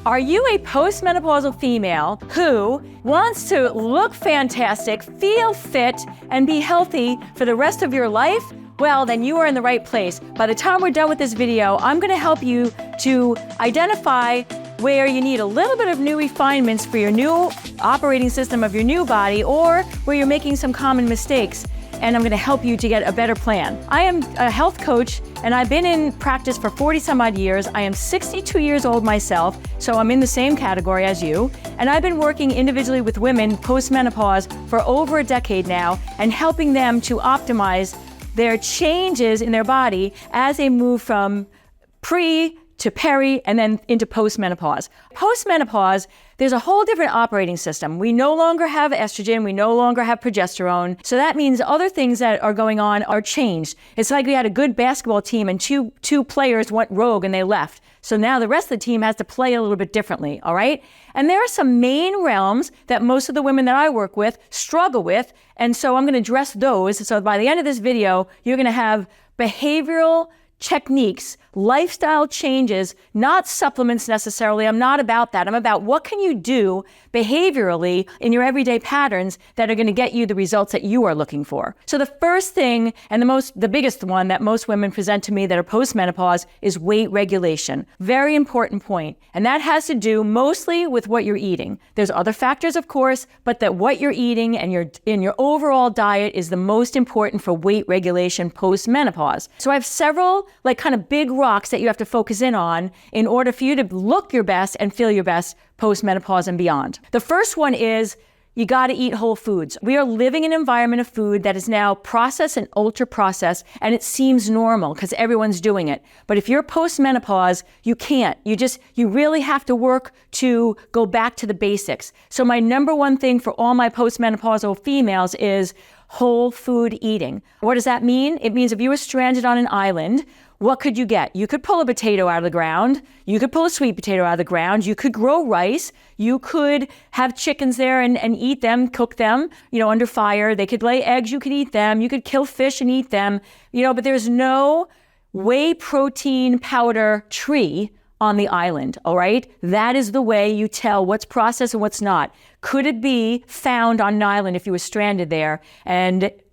Are you a postmenopausal female who wants to look fantastic, feel fit, and be healthy for the rest of your life? Well, then you are in the right place. By the time we're done with this video, I'm going to help you to identify where you need a little bit of new refinements for your new operating system of your new body, or where you're making some common mistakes. And I'm going to help you to get a better plan. I am a health coach, and I've been in practice for 40 some odd years. I am 62 years old myself, so I'm in the same category as you. And I've been working individually with women post-menopause for over a decade now, and helping them to optimize their changes in their body as they move from pre to peri and then into post-menopause. Post-menopause, there's a whole different operating system. We no longer have estrogen, we no longer have progesterone. So that means other things that are going on are changed. It's like we had a good basketball team and two players went rogue and they left. So now the rest of the team has to play a little bit differently, all right? And there are some main realms that most of the women that I work with struggle with. And so I'm gonna address those. So by the end of this video, you're gonna have behavioral techniques, lifestyle changes, not supplements necessarily. I'm not about that. I'm about what can you do behaviorally in your everyday patterns that are going to get you the results that you are looking for. So the first thing, and the biggest one that most women present to me that are post-menopause, is weight regulation. Very important point. And that has to do mostly with what you're eating. There's other factors, of course, but that what you're eating and your overall diet is the most important for weight regulation post-menopause. So I have several kind of big rocks that you have to focus in on in order for you to look your best and feel your best post-menopause and beyond. The first one is you got to eat whole foods. We are living in an environment of food that is now processed and ultra processed, and it seems normal because everyone's doing it. But if you're post-menopause, you can't. You really have to work to go back to the basics. So my number one thing for all my post-menopausal females is whole food eating. What does that mean? It means if you were stranded on an island, what could you get? You could pull a potato out of the ground. You could pull a sweet potato out of the ground. You could grow rice. You could have chickens there and eat them, cook them, under fire. They could lay eggs. You could eat them. You could kill fish and eat them, but there's no whey protein powder tree on the island, all right? That is the way you tell what's processed and what's not. Could it be found on an island if you were stranded there?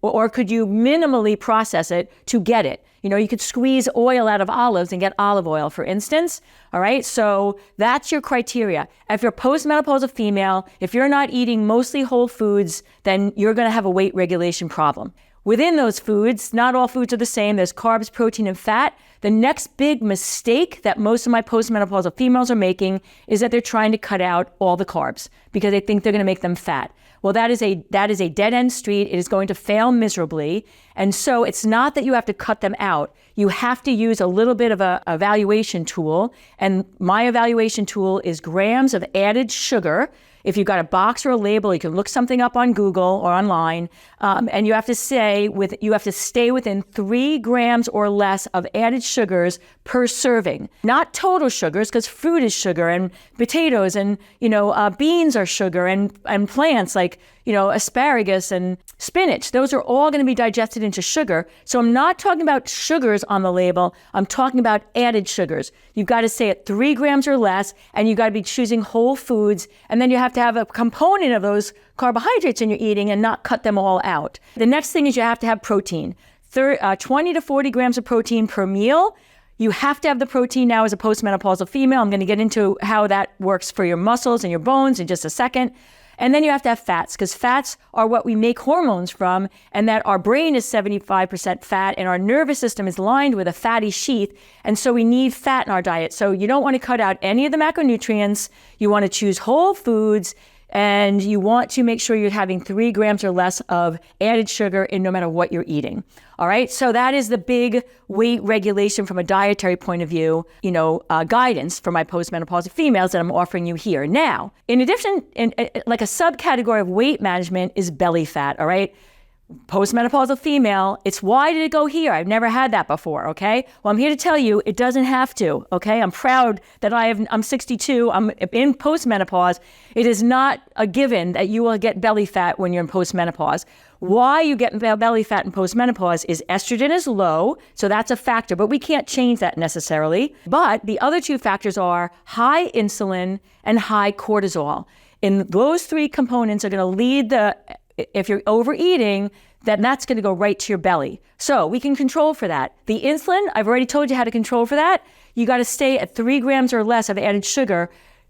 Or could you minimally process it to get it? You could squeeze oil out of olives and get olive oil, for instance, all right? So that's your criteria. If you're postmenopausal female, if you're not eating mostly whole foods, then you're gonna have a weight regulation problem. Within those foods, not all foods are the same. There's carbs, protein, and fat. The next big mistake that most of my postmenopausal females are making is that they're trying to cut out all the carbs because they think they're going to make them fat. Well, that is a dead-end street. It is going to fail miserably. And so it's not that you have to cut them out. You have to use a little bit of a evaluation tool. And my evaluation tool is grams of added sugar. If you've got a box or a label, you can look something up on Google or online, and you have to stay within 3 grams or less of added sugars per serving. Not total sugars, because fruit is sugar, and potatoes and beans are sugar, and plants like asparagus and spinach. Those are all going to be digested into sugar. So I'm not talking about sugars on the label. I'm talking about added sugars. You've got to say it 3 grams or less, and you've got to be choosing whole foods. And then you have to have a component of those carbohydrates in your eating and not cut them all out. The next thing is you have to have protein. 20 to 40 grams of protein per meal. You have to have the protein now as a postmenopausal female. I'm going to get into how that works for your muscles and your bones in just a second. And then you have to have fats, because fats are what we make hormones from, and that our brain is 75% fat and our nervous system is lined with a fatty sheath. And so we need fat in our diet. So you don't want to cut out any of the macronutrients. You want to choose whole foods, and you want to make sure you're having 3 grams or less of added sugar in no matter what you're eating. All right, so that is the big weight regulation from a dietary point of view, guidance for my postmenopausal females that I'm offering you here. Now, in addition, like a subcategory of weight management is belly fat, all right? postmenopausal female, it's why did it go here? I've never had that before, okay? Well, I'm here to tell you it doesn't have to, okay? I'm proud that I'm 62, I'm in postmenopause. It is not a given that you will get belly fat when you're in postmenopause. Why you get belly fat in postmenopause is estrogen is low, so that's a factor, but we can't change that necessarily. But the other two factors are high insulin and high cortisol. And those three components are going to lead if you're overeating, then that's going to go right to your belly. So we can control for that. The insulin, I've already told you how to control for that. You got to stay at 3 grams or less of added sugar,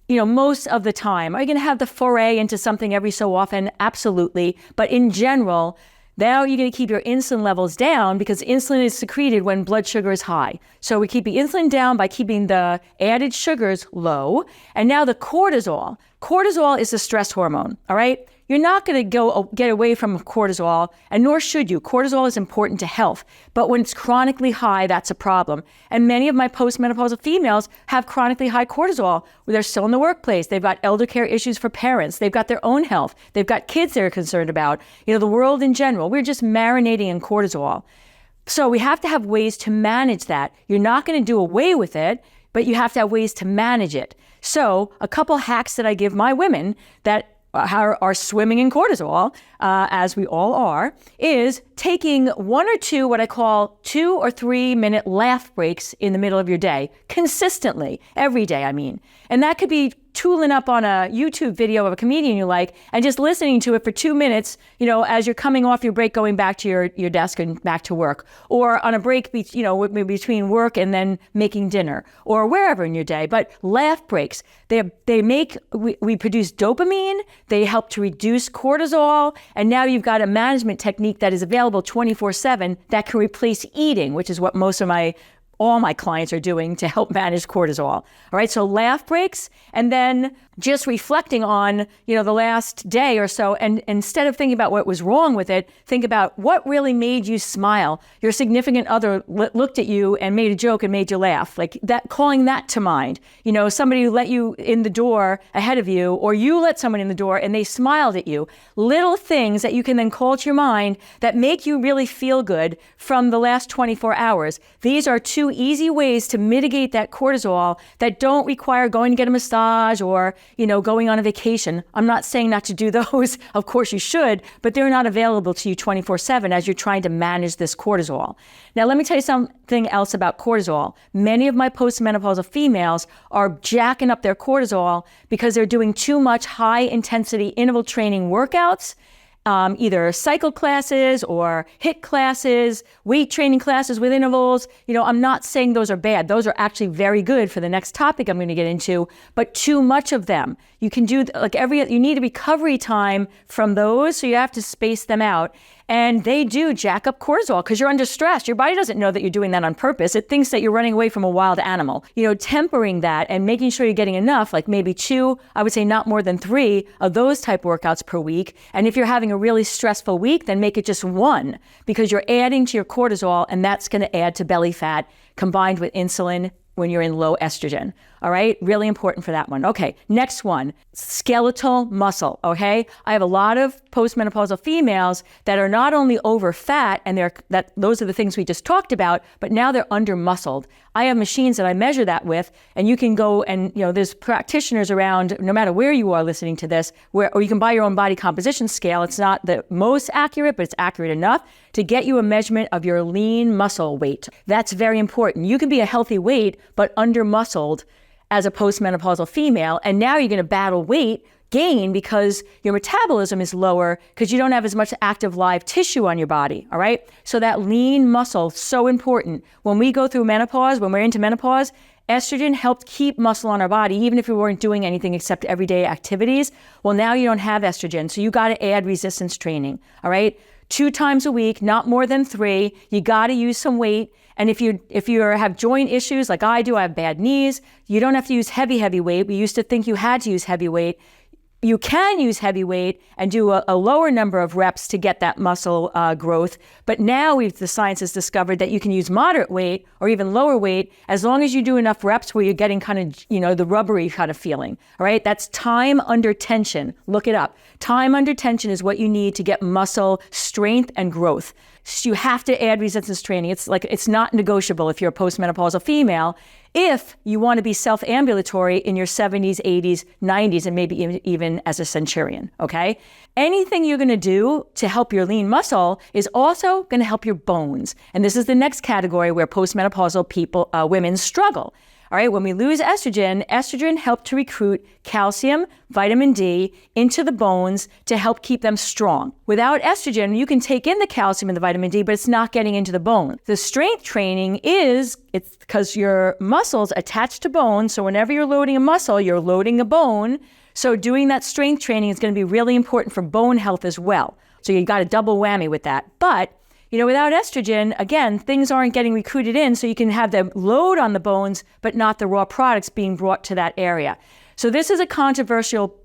most of the time. Are you going to have the foray into something every so often? Absolutely. But in general, now you're going to keep your insulin levels down because insulin is secreted when blood sugar is high. So we keep the insulin down by keeping the added sugars low. And now the cortisol. Cortisol is the stress hormone, all right? You're not going to get away from cortisol, and nor should you. Cortisol is important to health, but when it's chronically high, that's a problem. And many of my postmenopausal females have chronically high cortisol. They're still in the workplace. They've got elder care issues for parents. They've got their own health. They've got kids they're concerned about. The world in general. We're just marinating in cortisol. So we have to have ways to manage that. You're not going to do away with it, but you have to have ways to manage it. So a couple hacks that I give my women that are swimming in cortisol, as we all are, is taking 1 or 2, what I call 2 or 3 minute laugh breaks in the middle of your day, consistently, every day, I mean. And that could be tooling up on a YouTube video of a comedian you like and just listening to it for 2 minutes, as you're coming off your break, going back to your desk and back to work, or on a break, between work and then making dinner, or wherever in your day. But laugh breaks, we produce dopamine, they help to reduce cortisol, and now you've got a management technique that is available 24/7 that can replace eating, which is what all my clients are doing to help manage cortisol. All right, so laugh breaks, and then just reflecting on, the last day or so, and instead of thinking about what was wrong with it, think about what really made you smile. Your significant other looked at you and made a joke and made you laugh, like that, calling that to mind. Somebody who let you in the door ahead of you, or you let someone in the door and they smiled at you. Little things that you can then call to your mind that make you really feel good from the last 24 hours. These are 2 easy ways to mitigate that cortisol that don't require going to get a massage or going on a vacation. I'm not saying not to do those. Of course you should, but they're not available to you 24/7 as you're trying to manage this cortisol. Now, let me tell you something else about cortisol. Many of my postmenopausal females are jacking up their cortisol because they're doing too much high-intensity interval training workouts, either cycle classes or HIIT classes, weight training classes with intervals. I'm not saying those are bad. Those are actually very good for the next topic I'm going to get into, but too much of them. You can do, you need a recovery time from those, so you have to space them out. And they do jack up cortisol because you're under stress. Your body doesn't know that you're doing that on purpose. It thinks that you're running away from a wild animal. Tempering that and making sure you're getting enough, like maybe 2, I would say not more than 3 of those type workouts per week. And if you're having a really stressful week, then make it just 1 because you're adding to your cortisol, and that's going to add to belly fat combined with insulin when you're in low estrogen. All right, really important for that one. Okay, next one, skeletal muscle. Okay, I have a lot of postmenopausal females that are not only over fat, and those are the things we just talked about, but now they're under muscled. I have machines that I measure that with, and you can go and there's practitioners around, no matter where you are listening to this, or you can buy your own body composition scale. It's not the most accurate, but it's accurate enough to get you a measurement of your lean muscle weight. That's very important. You can be a healthy weight, but under muscled as a postmenopausal female, and now you're going to battle weight gain because your metabolism is lower because you don't have as much active live tissue on your body, all right? So that lean muscle, so important. When we go through menopause, when we're into menopause, estrogen helped keep muscle on our body, even if we weren't doing anything except everyday activities. Well, now you don't have estrogen, so you got to add resistance training, all right? 2 times a week, not more than 3. You got to use some weight. And if you have joint issues like I do, I have bad knees, you don't have to use heavy weight. We used to think you had to use heavy weight. You can use heavy weight and do a lower number of reps to get that muscle growth. But now the science has discovered that you can use moderate weight or even lower weight as long as you do enough reps where you're getting kind of, the rubbery kind of feeling. All right. That's time under tension. Look it up. Time under tension is what you need to get muscle strength and growth. So you have to add resistance training. It's not negotiable if you're a postmenopausal female. If you want to be self-ambulatory in your 70s, 80s, 90s, and maybe even as a centurion, okay? Anything you're going to do to help your lean muscle is also going to help your bones. And this is the next category where postmenopausal women struggle. All right, when we lose estrogen helps to recruit calcium, vitamin D into the bones to help keep them strong. Without estrogen, you can take in the calcium and the vitamin D, but it's not getting into the bone. The strength training it's because your muscles attach to bone. So whenever you're loading a muscle, you're loading a bone. So doing that strength training is going to be really important for bone health as well. So you got a double whammy with that. But without estrogen, again, things aren't getting recruited in, so you can have the load on the bones, but not the raw products being brought to that area. So this is a controversial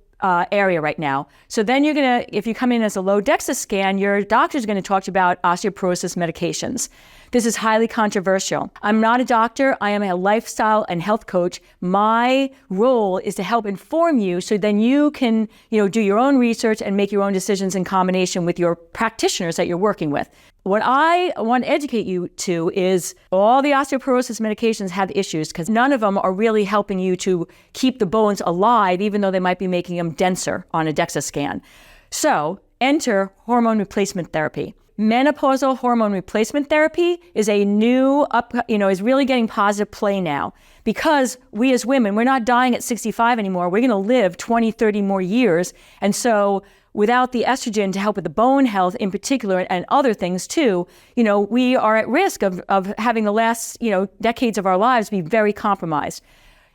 area right now. So then if you come in as a low DEXA scan, your doctor's going to talk to you about osteoporosis medications. This is highly controversial. I'm not a doctor. I am a lifestyle and health coach. My role is to help inform you so then you can, do your own research and make your own decisions in combination with your practitioners that you're working with. What I want to educate you to is all the osteoporosis medications have issues because none of them are really helping you to keep the bones alive, even though they might be making them denser on a DEXA scan. So enter hormone replacement therapy. Menopausal hormone replacement therapy is a new is really getting positive play now because we as women, we're not dying at 65 anymore. We're going to live 20, 30 more years. And so without the estrogen to help with the bone health in particular and other things too, we are at risk of having the last, decades of our lives be very compromised.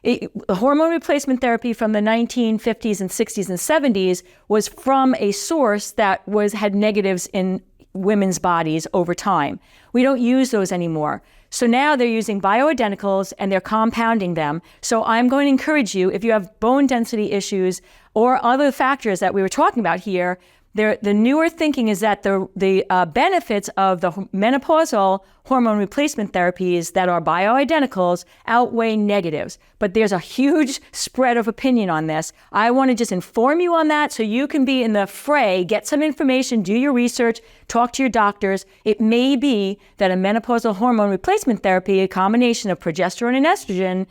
The hormone replacement therapy from the 1950s and 60s and 70s was from a source that had negatives in women's bodies over time. We don't use those anymore. So now they're using bioidenticals and they're compounding them. So I'm going to encourage you, if you have bone density issues or other factors that we were talking about here, the newer thinking is that the benefits of the menopausal hormone replacement therapies that are bioidenticals outweigh negatives. But there's a huge spread of opinion on this. I want to just inform you on that so you can be in the fray, get some information, do your research, talk to your doctors. It may be that a menopausal hormone replacement therapy, a combination of progesterone and estrogen,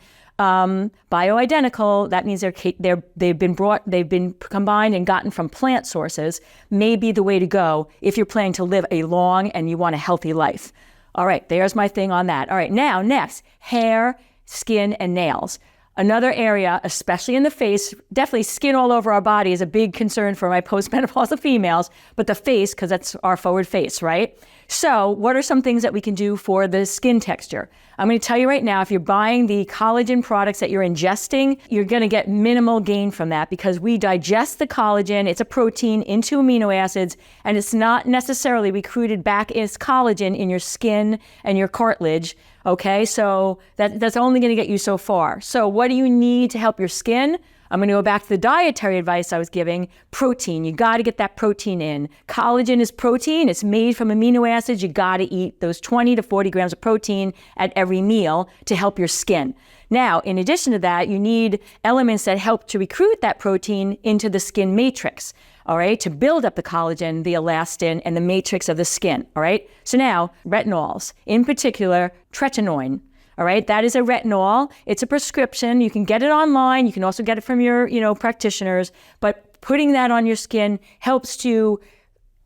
bioidentical, that means they've been combined and gotten from plant sources, may be the way to go if you're planning to live a long and you want a healthy life. All right, there's my thing on that. All right, now next, hair, skin, and nails. Another area, especially in the face, definitely skin all over our body is a big concern for my postmenopausal females, but the face, because that's our forward face, right? So what are some things that we can do for the skin texture? I'm going to tell you right now, if you're buying the collagen products that you're ingesting, you're going to get minimal gain from that because we digest the collagen, it's a protein, into amino acids, and it's not necessarily recruited back as collagen in your skin and your cartilage. Okay, so that's only going to get you so far. So what do you need to help your skin? I'm going to go back to the dietary advice I was giving. Protein, you got to get that protein in. Collagen is protein. It's made from amino acids. You got to eat those 20 to 40 grams of protein at every meal to help your skin. Now, in addition to that, you need elements that help to recruit that protein into the skin matrix, all right, to build up the collagen, the elastin, and the matrix of the skin, all right? So now, retinols, in particular, tretinoin. All right, that is a retinol. It's a prescription. You can get it online. You can also get it from your, practitioners. But putting that on your skin helps to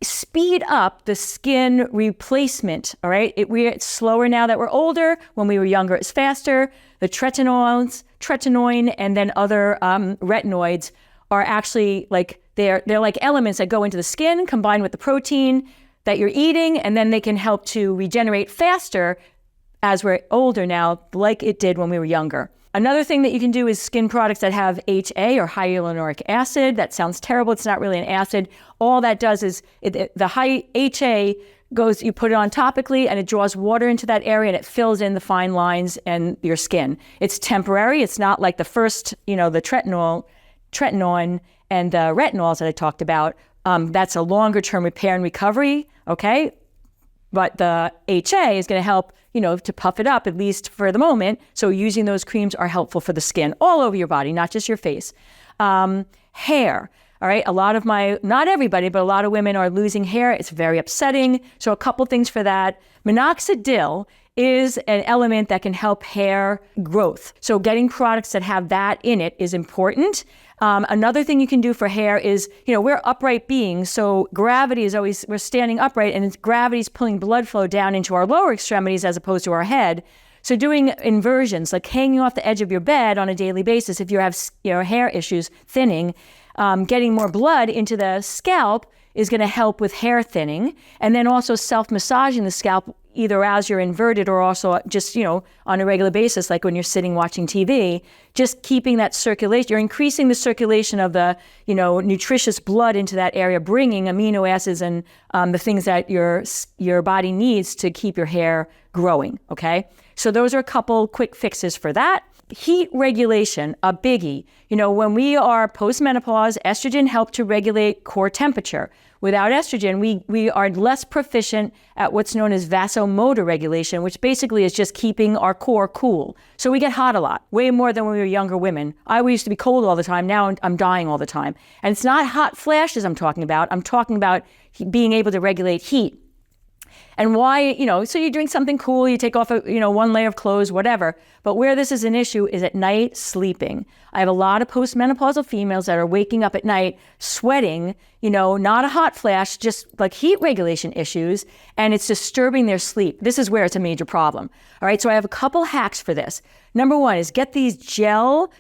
speed up the skin replacement. All right, it's slower now that we're older. When we were younger, it's faster. The tretinoin, and then other retinoids are actually they're like elements that go into the skin combined with the protein that you're eating, and then they can help to regenerate faster as we're older now, like it did when we were younger. Another thing that you can do is skin products that have HA or hyaluronic acid. That sounds terrible. It's not really an acid. All that does is the high HA goes, you put it on topically and it draws water into that area and it fills in the fine lines and your skin. It's temporary. It's not like the first, the tretinoin and the retinols that I talked about, that's a longer term repair and recovery, okay? But the HA is going to help, to puff it up, at least for the moment. So using those creams are helpful for the skin all over your body, not just your face. Hair, all right? Not everybody, but a lot of women are losing hair. It's very upsetting. So a couple things for that. Minoxidil is an element that can help hair growth. So getting products that have that in it is important. Another thing you can do for hair is, we're upright beings, so gravity is always, we're standing upright, and gravity is pulling blood flow down into our lower extremities as opposed to our head. So doing inversions, like hanging off the edge of your bed on a daily basis, if you have hair issues, thinning, getting more blood into the scalp is going to help with hair thinning. And then also self-massaging the scalp, either as you're inverted or also just, on a regular basis, like when you're sitting watching TV, just keeping that circulation. You're increasing the circulation of the, nutritious blood into that area, bringing amino acids and the things that your body needs to keep your hair growing, okay? So those are a couple quick fixes for that. Heat regulation, a biggie. When we are postmenopause, estrogen helps to regulate core temperature. Without estrogen, we are less proficient at what's known as vasomotor regulation, which basically is just keeping our core cool. So we get hot a lot, way more than when we were younger women. I used to be cold all the time. Now I'm dying all the time. And it's not hot flashes I'm talking about. I'm talking about being able to regulate heat. And why, so you drink something cool, you take off one layer of clothes, whatever. But where this is an issue is at night sleeping. I have a lot of postmenopausal females that are waking up at night sweating, not a hot flash, just like heat regulation issues, and it's disturbing their sleep. This is where it's a major problem. All right, so I have a couple hacks for this. Number one is get these gel,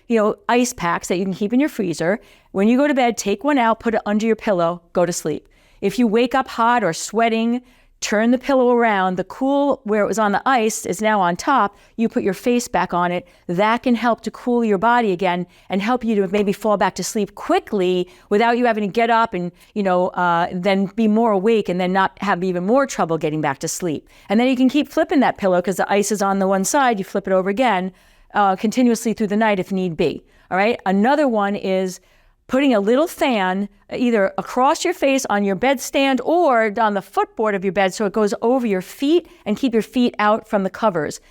ice packs that you can keep in your freezer. When you go to bed, take one out, put it under your pillow, go to sleep. If you wake up hot or sweating, turn the pillow around. The cool, where it was on the ice, is now on top. You put your face back on it. That can help to cool your body again and help you to maybe fall back to sleep quickly without you having to get up and, then be more awake and then not have even more trouble getting back to sleep. And then you can keep flipping that pillow because the ice is on the one side. You flip it over again continuously through the night if need be. All right. Another one is putting a little fan either across your face on your bedstand or on the footboard of your bed so it goes over your feet and keep your feet out from the covers.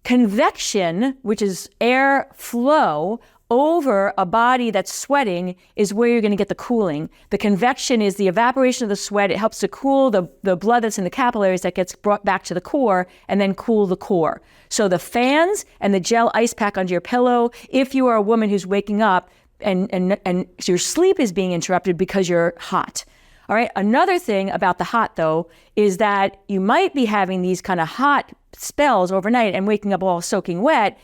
Convection, which is air flow over a body that's sweating, is where you're going to get the cooling. The convection is the evaporation of the sweat. It helps to cool the blood that's in the capillaries that gets brought back to the core and then cool the core. So the fans and the gel ice pack under your pillow, if you are a woman who's waking up and your sleep is being interrupted because you're hot. All right. Another thing about the hot, though, is that you might be having these kind of hot spells overnight and waking up all soaking wet,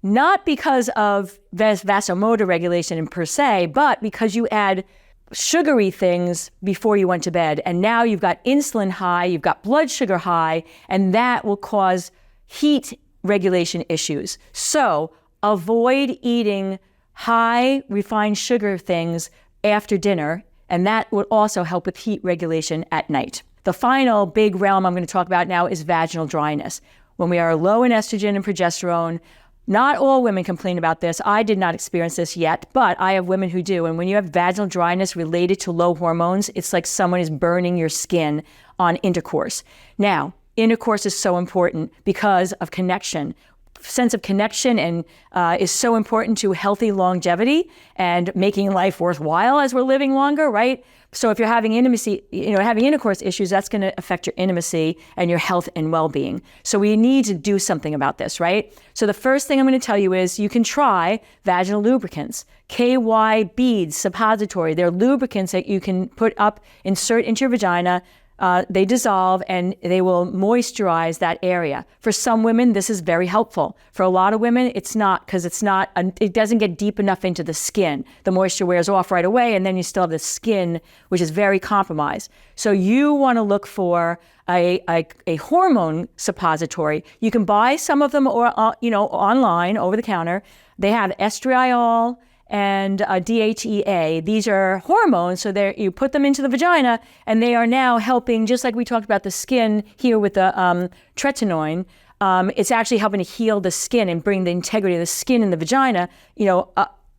not because of vasomotor regulation per se, but because you add sugary things before you went to bed. And now you've got insulin high, you've got blood sugar high, and that will cause heat regulation issues. So avoid eating high refined sugar things after dinner, and that would also help with heat regulation at night. The final big realm I'm going to talk about now is vaginal dryness. When we are low in estrogen and progesterone, not all women complain about this. I did not experience this yet, but I have women who do. And when you have vaginal dryness related to low hormones, it's like someone is burning your skin on intercourse. Now, intercourse is so important because of connection. Sense of connection and is so important to healthy longevity and making life worthwhile as we're living longer, right? So if you're having intimacy, having intercourse issues, that's going to affect your intimacy and your health and well-being. So we need to do something about this, right? So the first thing I'm going to tell you is you can try vaginal lubricants. KY beads, suppository. They're lubricants that you can insert into your vagina. They dissolve and they will moisturize that area. For some women, this is very helpful. For a lot of women, it's not, because it doesn't get deep enough into the skin. The moisture wears off right away, and then you still have the skin, which is very compromised. So you want to look for a hormone suppository. You can buy some of them online, over the counter. They have estriol and DHEA. These are hormones, so you put them into the vagina, and they are now helping, just like we talked about the skin here with the tretinoin, it's actually helping to heal the skin and bring the integrity of the skin in the vagina,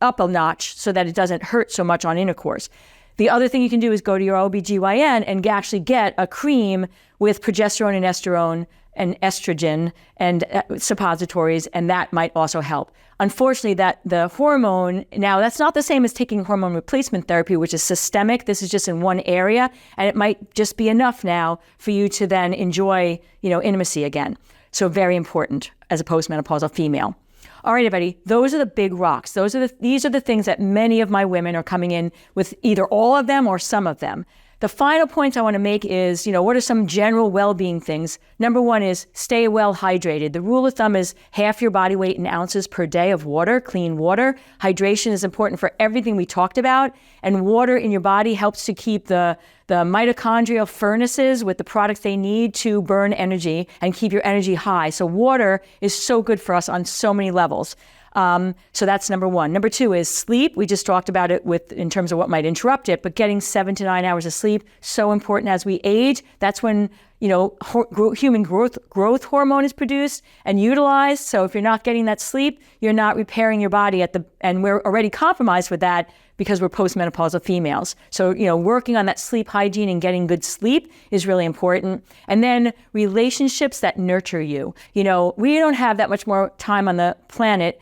up a notch so that it doesn't hurt so much on intercourse. The other thing you can do is go to your OBGYN and actually get a cream with progesterone and estrone and estrogen and suppositories, and that might also help. Unfortunately, that the hormone, now that's not the same as taking hormone replacement therapy, which is systemic. This is just in one area, and it might just be enough now for you to then enjoy, intimacy again. So very important as a postmenopausal female. All right, everybody, those are the big rocks. These are the things that many of my women are coming in with, either all of them or some of them. The final points I want to make is, what are some general well-being things? Number one is stay well hydrated. The rule of thumb is half your body weight in ounces per day of water, clean water. Hydration is important for everything we talked about, and water in your body helps to keep the mitochondrial furnaces with the products they need to burn energy and keep your energy high. So water is so good for us on so many levels. So that's number one. Number two is sleep. We just talked about it in terms of what might interrupt it, but getting 7 to 9 hours of sleep, so important as we age. That's when, human growth hormone is produced and utilized. So if you're not getting that sleep, you're not repairing your body and we're already compromised with that because we're postmenopausal females. So, working on that sleep hygiene and getting good sleep is really important. And then relationships that nurture you. We don't have that much more time on the planet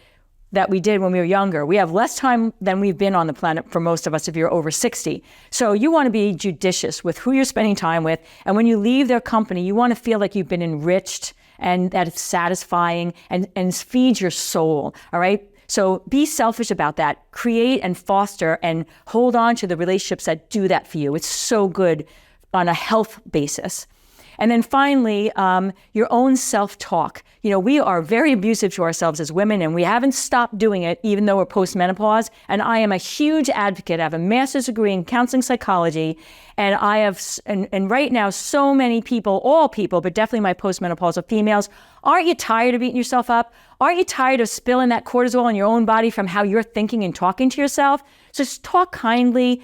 that we did when we were younger. We have less time than we've been on the planet for most of us if you're over 60. So you want to be judicious with who you're spending time with. And when you leave their company, you want to feel like you've been enriched and that it's satisfying and feeds your soul, all right? So be selfish about that. Create and foster and hold on to the relationships that do that for you. It's so good on a health basis. And then finally, your own self-talk. We are very abusive to ourselves as women, and we haven't stopped doing it even though we're postmenopause. And I am a huge advocate. I have a master's degree in counseling psychology, and I have, and right now, so many people, all people, but definitely my postmenopausal females, aren't you tired of beating yourself up? Aren't you tired of spilling that cortisol in your own body from how you're thinking and talking to yourself? So just talk kindly.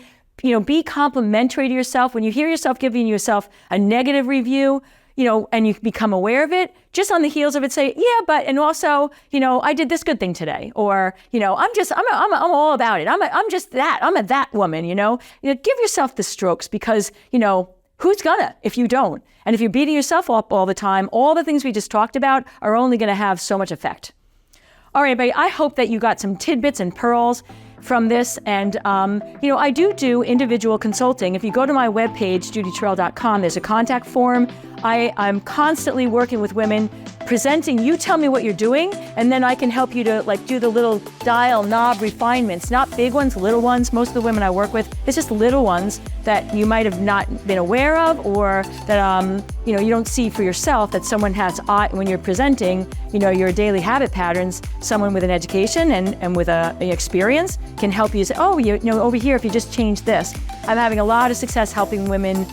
Be complimentary to yourself. When you hear yourself giving yourself a negative review, and you become aware of it, just on the heels of it, say, yeah, but, and also, I did this good thing today, or, I'm all about it. I'm just that. I'm that woman, give yourself the strokes because, who's gonna if you don't? And if you're beating yourself up all the time, all the things we just talked about are only gonna have so much effect. All right, everybody, I hope that you got some tidbits and pearls from this. And, I do individual consulting. If you go to my webpage, judyterrell.com, there's a contact form. I'm constantly working with women, presenting, you tell me what you're doing, and then I can help you to do the little dial knob refinements, not big ones, little ones. Most of the women I work with, it's just little ones that you might have not been aware of, or that, you don't see for yourself, that someone has, when you're presenting, your daily habit patterns, someone with an education and with an experience can help you say, over here, if you just change this. I'm having a lot of success helping women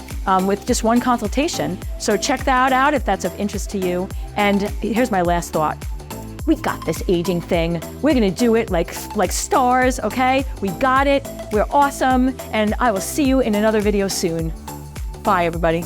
with just one consultation. So check that out if that's of interest to you. And here's my last thought. We got this aging thing. We're gonna do it like stars, okay? We got it, we're awesome, and I will see you in another video soon. Bye, everybody.